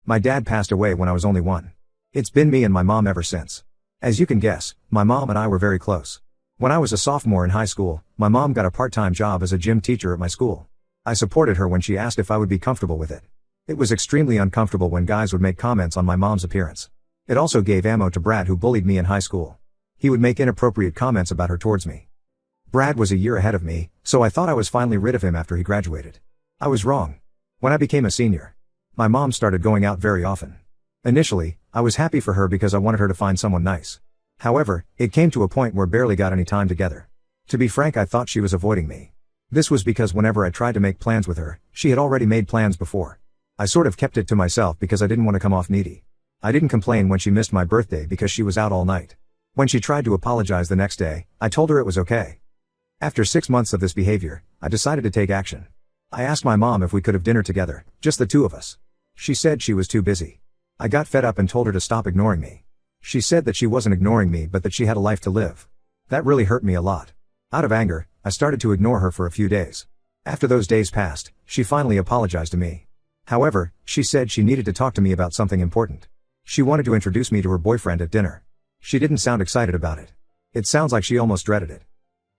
My dad passed away when I was only 1. It's been me and my mom ever since. As you can guess, my mom and I were very close. When I was a sophomore in high school, my mom got a part-time job as a gym teacher at my school. I supported her when she asked if I would be comfortable with it. It was extremely uncomfortable when guys would make comments on my mom's appearance. It also gave ammo to Brad, who bullied me in high school. He would make inappropriate comments about her towards me. Brad was a year ahead of me, so I thought I was finally rid of him after he graduated. I was wrong. When I became a senior, my mom started going out very often. Initially, I was happy for her because I wanted her to find someone nice. However, it came to a point where barely got any time together. To be frank, I thought she was avoiding me. This was because whenever I tried to make plans with her, she had already made plans before. I sort of kept it to myself because I didn't want to come off needy. I didn't complain when she missed my birthday because she was out all night. When she tried to apologize the next day, I told her it was okay. After 6 months of this behavior, I decided to take action. I asked my mom if we could have dinner together, just the two of us. She said she was too busy. I got fed up and told her to stop ignoring me. She said that she wasn't ignoring me but that she had a life to live. That really hurt me a lot. Out of anger, I started to ignore her for a few days. After those days passed, she finally apologized to me. However, she said she needed to talk to me about something important. She wanted to introduce me to her boyfriend at dinner. She didn't sound excited about it. It sounds like she almost dreaded it.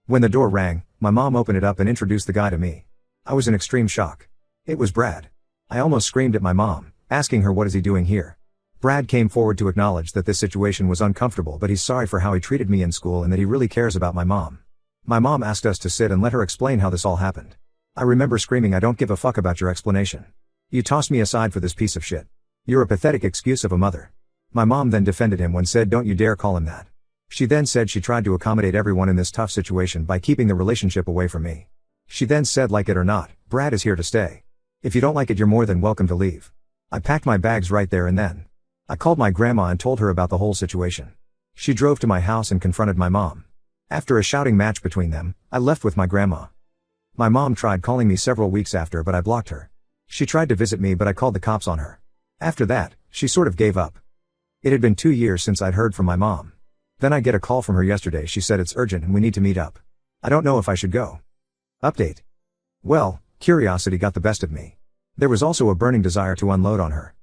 When the door rang, my mom opened it up and introduced the guy to me. I was in extreme shock. It was Brad. I almost screamed at my mom, asking her what is he doing here. Brad came forward to acknowledge that this situation was uncomfortable, but he's sorry for how he treated me in school and that he really cares about my mom. My mom asked us to sit and let her explain how this all happened. I remember screaming, "I don't give a fuck about your explanation. You tossed me aside for this piece of shit. You're a pathetic excuse of a mother." My mom then defended him when said, "Don't you dare call him that." She then said she tried to accommodate everyone in this tough situation by keeping the relationship away from me. She then said, "Like it or not, Brad is here to stay. If you don't like it, you're more than welcome to leave." I packed my bags right there and then. I called my grandma and told her about the whole situation. She drove to my house and confronted my mom. After a shouting match between them, I left with my grandma. My mom tried calling me several weeks after, but I blocked her. She tried to visit me, but I called the cops on her. After that, she sort of gave up. It had been 2 years since I'd heard from my mom. Then I get a call from her yesterday. She said it's urgent and we need to meet up. I don't know if I should go. Update. Well, curiosity got the best of me. There was also a burning desire to unload on her.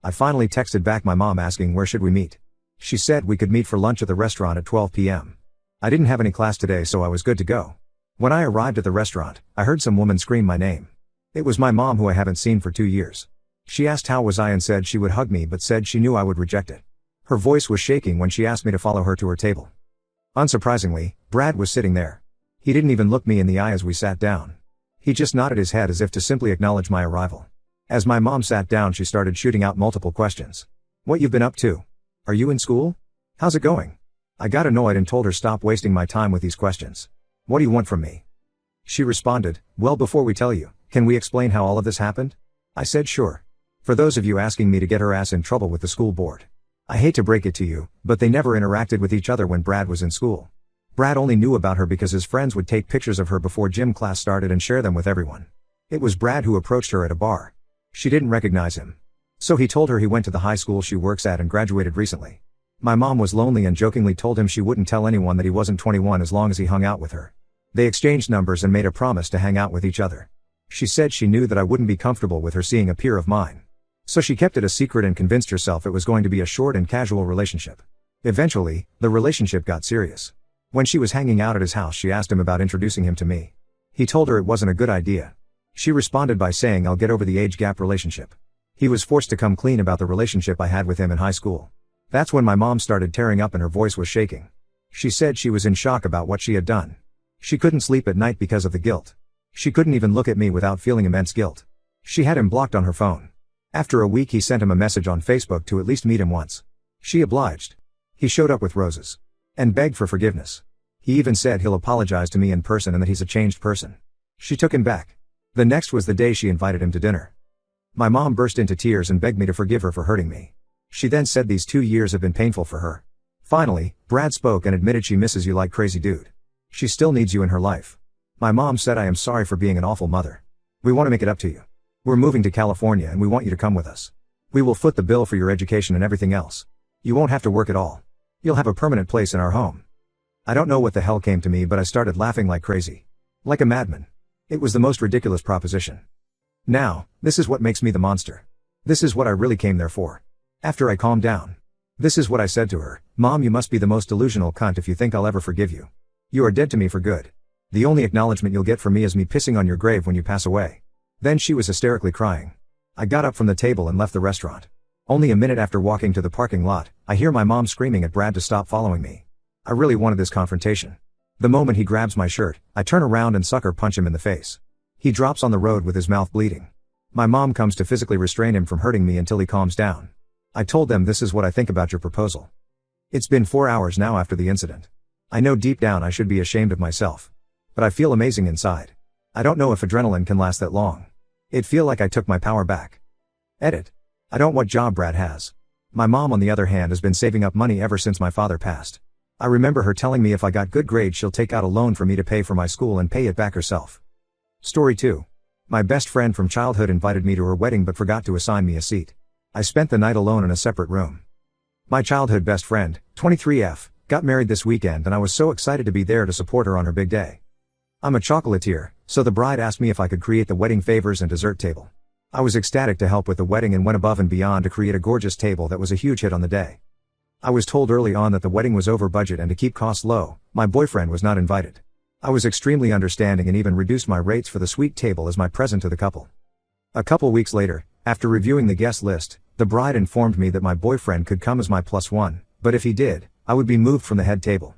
I finally texted back my mom asking where should we meet. She said we could meet for lunch at the restaurant at 12 p.m. I didn't have any class today, so I was good to go. When I arrived at the restaurant, I heard some woman scream my name. It was my mom, who I haven't seen for 2 years. She asked how was I and said she would hug me, but said she knew I would reject it. Her voice was shaking when she asked me to follow her to her table. Unsurprisingly, Brad was sitting there. He didn't even look me in the eye as we sat down. He just nodded his head as if to simply acknowledge my arrival. As my mom sat down, she started shooting out multiple questions. "What you've been up to? Are you in school? How's it going?" I got annoyed and told her stop wasting my time with these questions. "What do you want from me?" She responded, "Well, before we tell you, can we explain how all of this happened?" I said sure. For those of you asking me to get her ass in trouble with the school board. I hate to break it to you, but they never interacted with each other when Brad was in school. Brad only knew about her because his friends would take pictures of her before gym class started and share them with everyone. It was Brad who approached her at a bar. She didn't recognize him. So he told her he went to the high school she works at and graduated recently. My mom was lonely and jokingly told him she wouldn't tell anyone that he wasn't 21 as long as he hung out with her. They exchanged numbers and made a promise to hang out with each other. She said she knew that I wouldn't be comfortable with her seeing a peer of mine. So she kept it a secret and convinced herself it was going to be a short and casual relationship. Eventually, the relationship got serious. When she was hanging out at his house, she asked him about introducing him to me. He told her it wasn't a good idea. She responded by saying, "I'll get over the age gap relationship." He was forced to come clean about the relationship I had with him in high school. That's when my mom started tearing up and her voice was shaking. She said she was in shock about what she had done. She couldn't sleep at night because of the guilt. She couldn't even look at me without feeling immense guilt. She had him blocked on her phone. After a week, he sent him a message on Facebook to at least meet him once. She obliged. He showed up with roses and begged for forgiveness. He even said he'll apologize to me in person and that he's a changed person. She took him back. The next was the day she invited him to dinner. My mom burst into tears and begged me to forgive her for hurting me. She then said these 2 years have been painful for her. Finally, Brad spoke and admitted she misses you like crazy, dude. She still needs you in her life. My mom said, "I am sorry for being an awful mother. We want to make it up to you. We're moving to California and we want you to come with us. We will foot the bill for your education and everything else. You won't have to work at all. You'll have a permanent place in our home." I don't know what the hell came to me, but I started laughing like crazy. Like a madman. It was the most ridiculous proposition. Now, this is what makes me the monster. This is what I really came there for. After I calmed down. This is what I said to her: Mom, you must be the most delusional cunt if you think I'll ever forgive you. You are dead to me for good. The only acknowledgement you'll get from me is me pissing on your grave when you pass away. Then she was hysterically crying. I got up from the table and left the restaurant. Only a minute after walking to the parking lot, I hear my mom screaming at Brad to stop following me. I really wanted this confrontation. The moment he grabs my shirt, I turn around and sucker punch him in the face. He drops on the road with his mouth bleeding. My mom comes to physically restrain him from hurting me until he calms down. I told them, this is what I think about your proposal. It's been 4 hours now after the incident. I know deep down I should be ashamed of myself. But I feel amazing inside. I don't know if adrenaline can last that long. It feel like I took my power back. Edit. I don't what job Brad has. My mom on the other hand has been saving up money ever since my father passed. I remember her telling me if I got good grades she'll take out a loan for me to pay for my school and pay it back herself. Story 2. My best friend from childhood invited me to her wedding but forgot to assign me a seat. I spent the night alone in a separate room. My childhood best friend, 23F, got married this weekend and I was so excited to be there to support her on her big day. I'm a chocolatier, so the bride asked me if I could create the wedding favors and dessert table. I was ecstatic to help with the wedding and went above and beyond to create a gorgeous table that was a huge hit on the day. I was told early on that the wedding was over budget and to keep costs low, my boyfriend was not invited. I was extremely understanding and even reduced my rates for the suite table as my present to the couple. A couple weeks later, after reviewing the guest list, the bride informed me that my boyfriend could come as my +1, but if he did, I would be moved from the head table.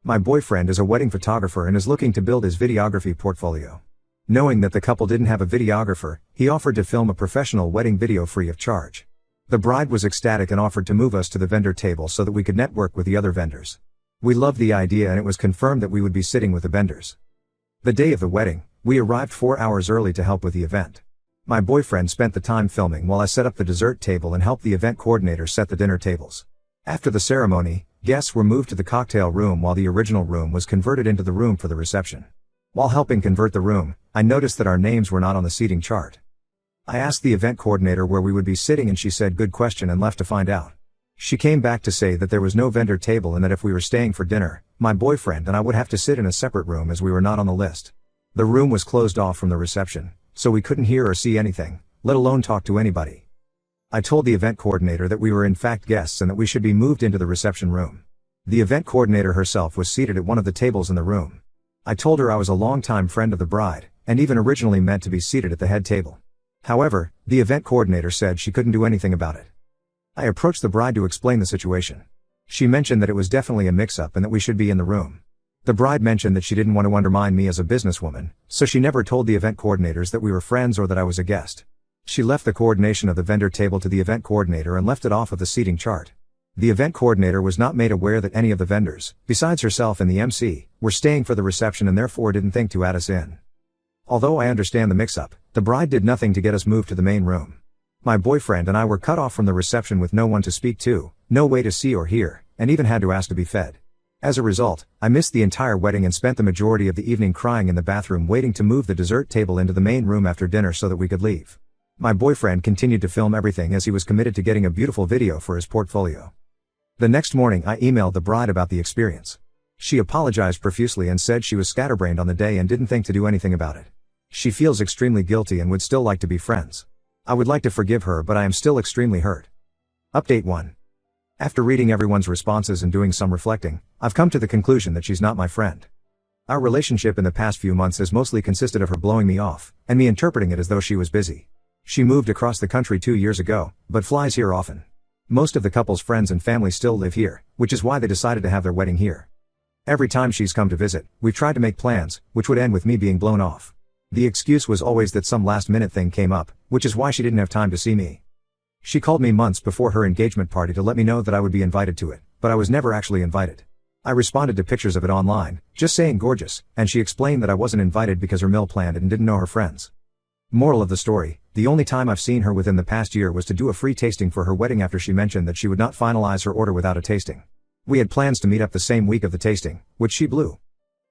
My boyfriend is a wedding photographer and is looking to build his videography portfolio. Knowing that the couple didn't have a videographer, he offered to film a professional wedding video free of charge. The bride was ecstatic and offered to move us to the vendor table so that we could network with the other vendors. We loved the idea and it was confirmed that we would be sitting with the vendors. The day of the wedding, we arrived 4 hours early to help with the event. My boyfriend spent the time filming while I set up the dessert table and helped the event coordinator set the dinner tables. After the ceremony, guests were moved to the cocktail room while the original room was converted into the room for the reception. While helping convert the room, I noticed that our names were not on the seating chart. I asked the event coordinator where we would be sitting and she said good question and left to find out. She came back to say that there was no vendor table and that if we were staying for dinner, my boyfriend and I would have to sit in a separate room as we were not on the list. The room was closed off from the reception, so we couldn't hear or see anything, let alone talk to anybody. I told the event coordinator that we were in fact guests and that we should be moved into the reception room. The event coordinator herself was seated at one of the tables in the room. I told her I was a longtime friend of the bride, and even originally meant to be seated at the head table. However, the event coordinator said she couldn't do anything about it. I approached the bride to explain the situation. She mentioned that it was definitely a mix-up and that we should be in the room. The bride mentioned that she didn't want to undermine me as a businesswoman, so she never told the event coordinators that we were friends or that I was a guest. She left the coordination of the vendor table to the event coordinator and left it off of the seating chart. The event coordinator was not made aware that any of the vendors, besides herself and the MC, were staying for the reception and therefore didn't think to add us in. Although I understand the mix-up, the bride did nothing to get us moved to the main room. My boyfriend and I were cut off from the reception with no one to speak to, no way to see or hear, and even had to ask to be fed. As a result, I missed the entire wedding and spent the majority of the evening crying in the bathroom waiting to move the dessert table into the main room after dinner so that we could leave. My boyfriend continued to film everything as he was committed to getting a beautiful video for his portfolio. The next morning I emailed the bride about the experience. She apologized profusely and said she was scatterbrained on the day and didn't think to do anything about it. She feels extremely guilty and would still like to be friends. I would like to forgive her, but I am still extremely hurt. Update 1. After reading everyone's responses and doing some reflecting, I've come to the conclusion that she's not my friend. Our relationship in the past few months has mostly consisted of her blowing me off, and me interpreting it as though she was busy. She moved across the country 2 years ago, but flies here often. Most of the couple's friends and family still live here, which is why they decided to have their wedding here. Every time she's come to visit, we've tried to make plans, which would end with me being blown off. The excuse was always that some last-minute thing came up, which is why she didn't have time to see me. She called me months before her engagement party to let me know that I would be invited to it, but I was never actually invited. I responded to pictures of it online, just saying gorgeous, and she explained that I wasn't invited because her mill planned it and didn't know her friends. Moral of the story, the only time I've seen her within the past year was to do a free tasting for her wedding after she mentioned that she would not finalize her order without a tasting. We had plans to meet up the same week of the tasting, which she blew.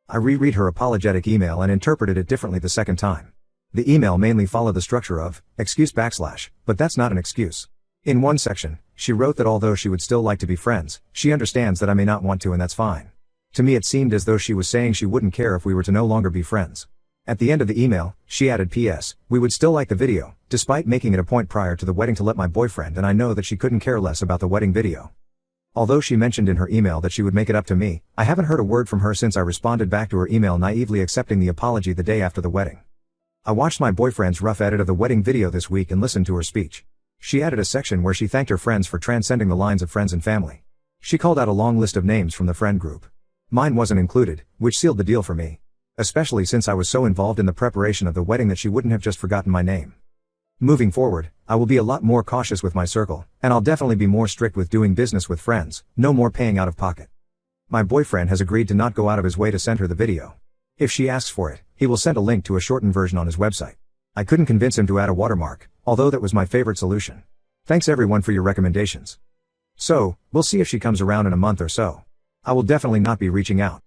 I reread her apologetic email and interpreted it differently the second time. The email mainly followed the structure of, excuse / but that's not an excuse. In one section, she wrote that although she would still like to be friends, she understands that I may not want to and that's fine. To me it seemed as though she was saying she wouldn't care if we were to no longer be friends. At the end of the email, she added PS, we would still like the video, despite making it a point prior to the wedding to let my boyfriend and I know that she couldn't care less about the wedding video. Although she mentioned in her email that she would make it up to me, I haven't heard a word from her since I responded back to her email naively accepting the apology the day after the wedding. I watched my boyfriend's rough edit of the wedding video this week and listened to her speech. She added a section where she thanked her friends for transcending the lines of friends and family. She called out a long list of names from the friend group. Mine wasn't included, which sealed the deal for me. Especially since I was so involved in the preparation of the wedding that she wouldn't have just forgotten my name. Moving forward, I will be a lot more cautious with my circle, and I'll definitely be more strict with doing business with friends, no more paying out of pocket. My boyfriend has agreed to not go out of his way to send her the video. If she asks for it, he will send a link to a shortened version on his website. I couldn't convince him to add a watermark, although that was my favorite solution. Thanks everyone for your recommendations. So, we'll see if she comes around in a month or so. I will definitely not be reaching out.